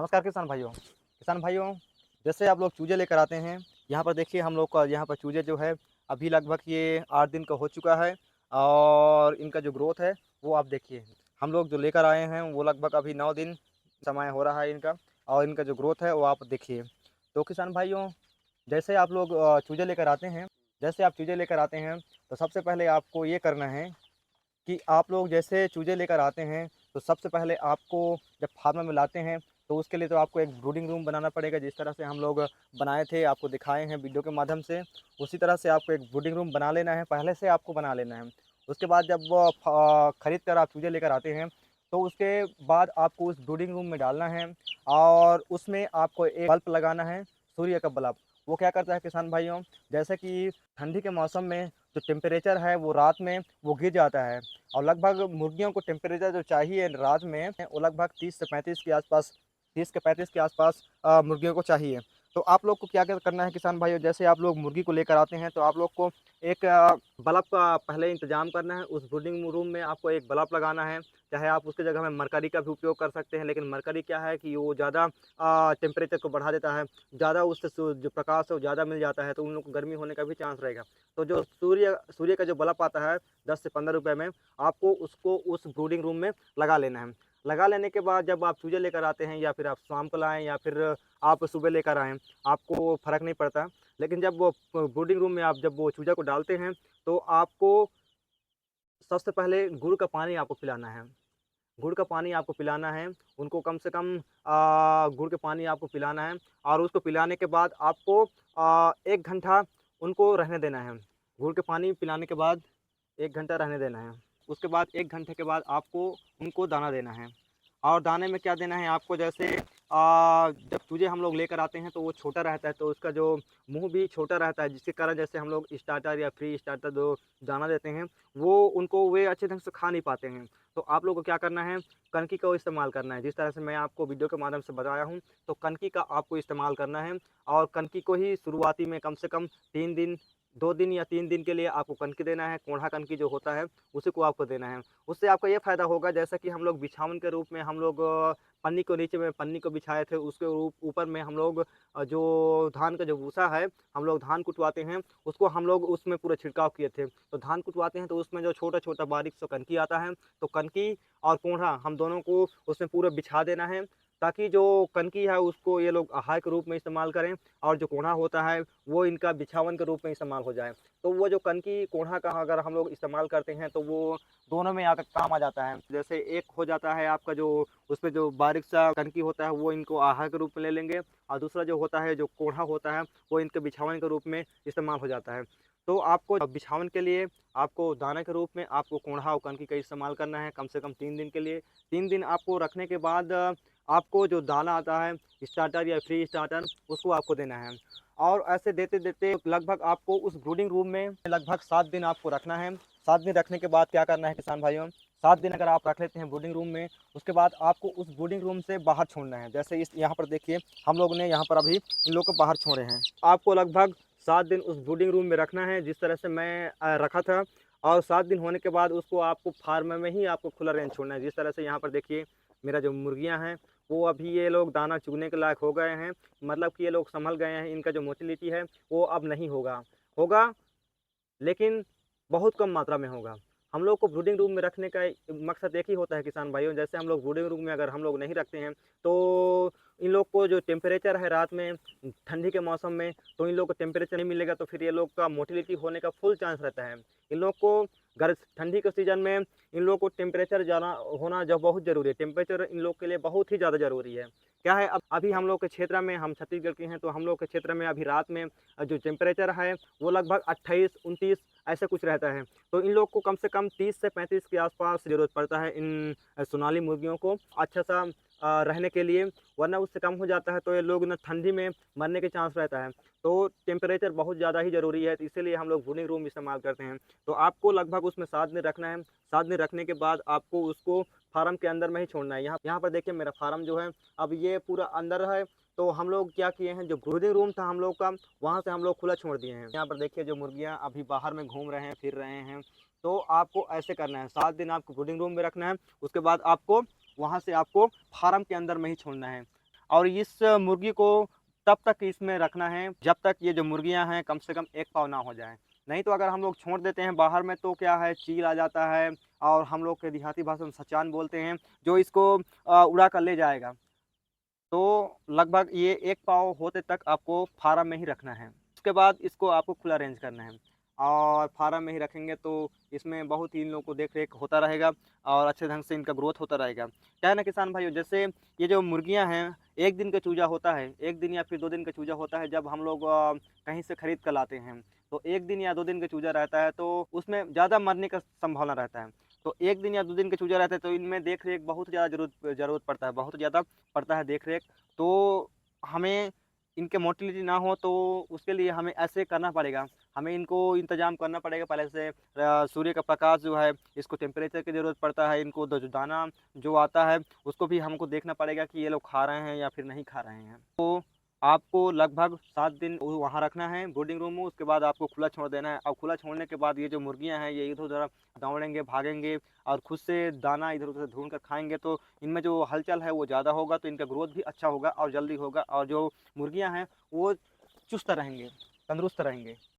नमस्कार किसान भाइयों, जैसे आप लोग चूजे लेकर आते हैं, यहाँ पर देखिए हम लोग का यहाँ पर चूजे जो है अभी लगभग ये 8 दिन का हो चुका है और इनका जो ग्रोथ है वो आप देखिए। हम लोग जो लेकर आए हैं वो लगभग अभी 9 दिन समय हो रहा है इनका और इनका जो ग्रोथ है वो आप देखिए। तो किसान भाइयों, जैसे आप लोग चूजे लेकर आते हैं तो सबसे पहले आपको ये करना है कि आप लोग जैसे चूज़े लेकर आते हैं, तो सबसे पहले आपको जब फार्म में लाते हैं, तो उसके लिए तो आपको एक ब्रूडिंग रूम बनाना पड़ेगा, जिस तरह से हम लोग बनाए थे, आपको दिखाए हैं वीडियो के माध्यम से। उसी तरह से आपको एक ब्रूडिंग रूम बना लेना है, पहले से आपको बना लेना है। उसके बाद जब वो खरीद कर आप चूज़े लेकर आते हैं, तो उसके बाद आपको उस ब्रूडिंग रूम में डालना है और उसमें आपको एक बल्ब लगाना है, सूर्य का बल्ब। वो क्या करता है किसान भाइयों, जैसे कि ठंडी के मौसम में जो टेम्परेचर है वो रात में वो गिर जाता है और लगभग मुर्गियों को टेम्परेचर जो चाहिए रात में वो लगभग 30 से 35 के आसपास मुर्गियों को चाहिए। तो आप लोग को क्या क्या करना है किसान भाइयों, जैसे आप लोग मुर्गी को लेकर आते हैं तो आप लोग को एक बल्ब का पहले इंतजाम करना है। उस ब्रीडिंग रूम में आपको एक बल्ब लगाना है, चाहे आप उसकी जगह में मरकरी का भी उपयोग कर सकते हैं, लेकिन मरकरी क्या है कि वो ज़्यादा टेम्परेचर को बढ़ा देता है, ज़्यादा उससे जो प्रकाश है वो ज़्यादा मिल जाता है, तो उन लोग को गर्मी होने का भी चांस रहेगा। तो जो सूर्य का जो बल्ब आता है 10 से 15 रुपए में, आपको उसको उस ब्रूडिंग रूम में लगा लेना है। लगा लेने के बाद जब आप चूजे लेकर आते हैं या फिर आप शाम को लाएँ या फिर आप सुबह लेकर आएँ, आपको फ़र्क नहीं पड़ता। लेकिन जब वो ब्रूडिंग रूम में आप जब वो चूजा को डालते हैं, तो आपको सबसे पहले गुड़ का पानी आपको पिलाना है। गुड़ का पानी आपको पिलाना है, उनको कम से कम गुड़ के पानी आपको पिलाना है और उसको पिलाने के बाद आपको 1 घंटा उनको रहने देना है। गुड़ के पानी पिलाने के बाद 1 घंटा रहने देना है। उसके बाद 1 घंटे के बाद आपको उनको दाना देना है और दाने में क्या देना है आपको, जैसे जब चूजे हम लोग लेकर आते हैं तो वो छोटा रहता है, तो उसका जो मुँह भी छोटा रहता है, जिसके कारण जैसे हम लोग स्टार्टर या फ्री स्टार्टर जो दाना देते हैं, वो उनको वे अच्छे ढंग से खा नहीं पाते हैं। तो आप लोगों को क्या करना है, कनकी का इस्तेमाल करना है। जिस तरह से मैं आपको वीडियो के माध्यम से बताया हूँ, तो कनकी का आपको इस्तेमाल करना है और कनकी को ही शुरुआती में कम से कम 3 दिन 2 दिन या 3 दिन के लिए आपको कनकी देना है। कोढ़ा कनकी जो होता है, उसी को आपको देना है। उससे आपको ये फ़ायदा होगा, जैसा कि हम लोग बिछावन के रूप में हम लोग पन्नी को नीचे में पन्नी को बिछाए थे, उसके ऊपर में हम लोग जो धान का जो भूसा है, हम लोग धान कुटवाते हैं, उसको हम लोग उसमें पूरा छिड़काव किए थे। तो धान कुटवाते हैं तो उसमें जो छोटा-छोटा बारीक सा कनकी आता है, तो कनकी और कोढ़ा हम दोनों को उसमें पूरा बिछा देना है, ताकि जो कनकी है उसको ये लोग आहार के रूप में इस्तेमाल करें और जो कोढ़ा होता है वो इनका बिछावन के रूप में इस्तेमाल हो जाए। तो वो जो कनकी कोढ़ा का अगर हम लोग इस्तेमाल करते हैं तो वो दोनों में आकर काम आ जाता है। जैसे एक हो जाता है आपका जो उसपे जो बारीक सा कनकी होता है वो इनको आहार के रूप में ले लेंगे और दूसरा जो होता है जो कोढ़ा होता है वो इनके बिछावन के रूप में इस्तेमाल हो जाता है। तो आपको बिछावन के लिए आपको दाने के रूप में आपको कोढ़ा और कनकी का इस्तेमाल करना है कम से कम 3 दिन के लिए। 3 दिन आपको रखने के बाद आपको जो दाना आता है स्टार्टर या फ्री स्टार्टर उसको आपको देना है और ऐसे देते-देते लगभग आपको उस ब्रूडिंग रूम में लगभग 7 दिन आपको रखना है। 7 दिन रखने के बाद क्या करना है किसान भाइयों, 7 दिन अगर आप रख लेते हैं ब्रूडिंग रूम में, उसके बाद आपको उस ब्रूडिंग रूम से बाहर छोड़ना है। जैसे इस यहाँ पर देखिए, हम लोगों ने यहाँ पर अभी इन लोग को बाहर छोड़े हैं। आपको लगभग 7 दिन उस ब्रूडिंग रूम में रखना है, जिस तरह से मैं रखा था और 7 दिन होने के बाद उसको आपको फार्म में ही आपको खुला रेंज छोड़ना है। जिस तरह से यहाँ पर देखिए, मेरा जो मुर्गियाँ हैं, वो अभी ये लोग दाना चुगने के लायक हो गए हैं। मतलब कि ये लोग सँभल गए हैं, इनका जो मोटिलिटी है, वो अब नहीं होगा। होगा लेकिन बहुत कम मात्रा में होगा। हम लोग को ब्रूडिंग रूम में रखने का मकसद एक ही होता है किसान भाइयों, जैसे हम लोग ब्रूडिंग रूम में अगर हम लोग नहीं रखते हैं, तो इन लोग को जो टेम्परेचर है रात में, ठंडी के मौसम में, तो इन लोग को टेम्परेचर नहीं मिलेगा, तो फिर ये लोग का मोटिलिटी होने का फुल चांस रहता है। इन लोग को ठंडी के सीज़न में इन लोग को टेम्परेचर ज़्यादा होना जो बहुत ज़रूरी है। टेम्परेचर इन लोग के लिए बहुत ही ज़्यादा ज़रूरी है। क्या है, अब अभी हम लोग के क्षेत्र में, हम छत्तीसगढ़ के हैं, तो हम लोग के क्षेत्र में अभी रात में जो टेम्परेचर है, वो लगभग 28-29 ऐसा कुछ रहता है। तो इन लोग को कम से कम 30 से 35 के आसपास ज़रूरत पड़ता है इन सोनाली मुर्गियों को अच्छा-सा रहने के लिए, वरना उससे कम हो जाता है तो ये लोग ना ठंडी में मरने के चांस रहता है। तो टेम्परेचर बहुत ज़्यादा ही ज़रूरी है, तो इसीलिए हम लोग ब्रूडिंग रूम इस्तेमाल करते हैं। तो आपको लगभग उसमें 7 दिन रखना है। 7 दिन रखने के बाद आपको उसको फार्म के अंदर में ही छोड़ना है। यहाँ पर देखिए मेरा फार्म जो है, अब ये पूरा अंदर है, तो हम लोग क्या किए हैं, जो ब्रूडिंग रूम था हम लोग का, वहाँ से हम लोग खुला छोड़ दिए हैं। यहाँ पर देखिए जो मुर्गियाँ अभी बाहर में घूम रहे हैं, फिर रहे हैं, तो आपको ऐसे करना है, 7 दिन आपको ब्रूडिंग रूम में रखना है, उसके बाद आपको वहाँ से आपको फार्म के अंदर में ही छोड़ना है। और इस मुर्गी को तब तक इसमें रखना है जब तक ये जो मुर्गियां हैं कम से कम 1 पाव ना हो जाए। नहीं तो अगर हम लोग छोड़ देते हैं बाहर में तो क्या है, चील आ जाता है और हम लोग के देहाती भाषा में सचान बोलते हैं, जो इसको उड़ा कर ले जाएगा। तो लगभग ये 1 पाव होते तक आपको फार्म में ही रखना है। उसके बाद इसको आपको खुला रेंज करना है और फार्म में ही रखेंगे तो इसमें बहुत ही इन लोगों को देख-रेख होता रहेगा और अच्छे ढंग से इनका ग्रोथ होता रहेगा। क्या है ना किसान भाइयों, जैसे ये जो मुर्गियाँ हैं, 1 दिन का चूजा होता है, 1 दिन या फिर 2 दिन का चूजा होता है जब हम लोग कहीं से खरीद कर लाते हैं। तो 1 दिन या 2 दिन का चूजा रहता है तो उसमें ज़्यादा मरने का संभावना रहता है। तो 1 दिन या 2 दिन का चूजा रहता है तो इनमें देख-रेख बहुत ज़्यादा ज़रूरत पड़ता है, बहुत ज़्यादा पड़ता है देख-रेख। तो हमें इनके मोटिलिटी ना हो तो उसके लिए हमें ऐसे करना पड़ेगा, हमें इनको इंतज़ाम करना पड़ेगा पहले से। सूर्य का प्रकाश जो है, इसको टेम्परेचर की ज़रूरत पड़ता है, इनको जो दाना जो आता है उसको भी हमको देखना पड़ेगा कि ये लोग खा रहे हैं या फिर नहीं खा रहे हैं। तो आपको लगभग 7 दिन वहाँ रखना है बोर्डिंग रूम में, उसके बाद आपको खुला छोड़ देना है और खुला छोड़ने के बाद ये जो मुर्गियाँ हैं ये इधर-उधर दौड़ेंगे, भागेंगे और खुद से दाना इधर-उधर ढूँढ कर खाएँगे तो इनमें जो हलचल है वो ज़्यादा होगा, तो इनका ग्रोथ भी अच्छा होगा और जल्दी होगा और जो मुर्गियाँ हैं वो चुस्त रहेंगे, तंदुरुस्त रहेंगे।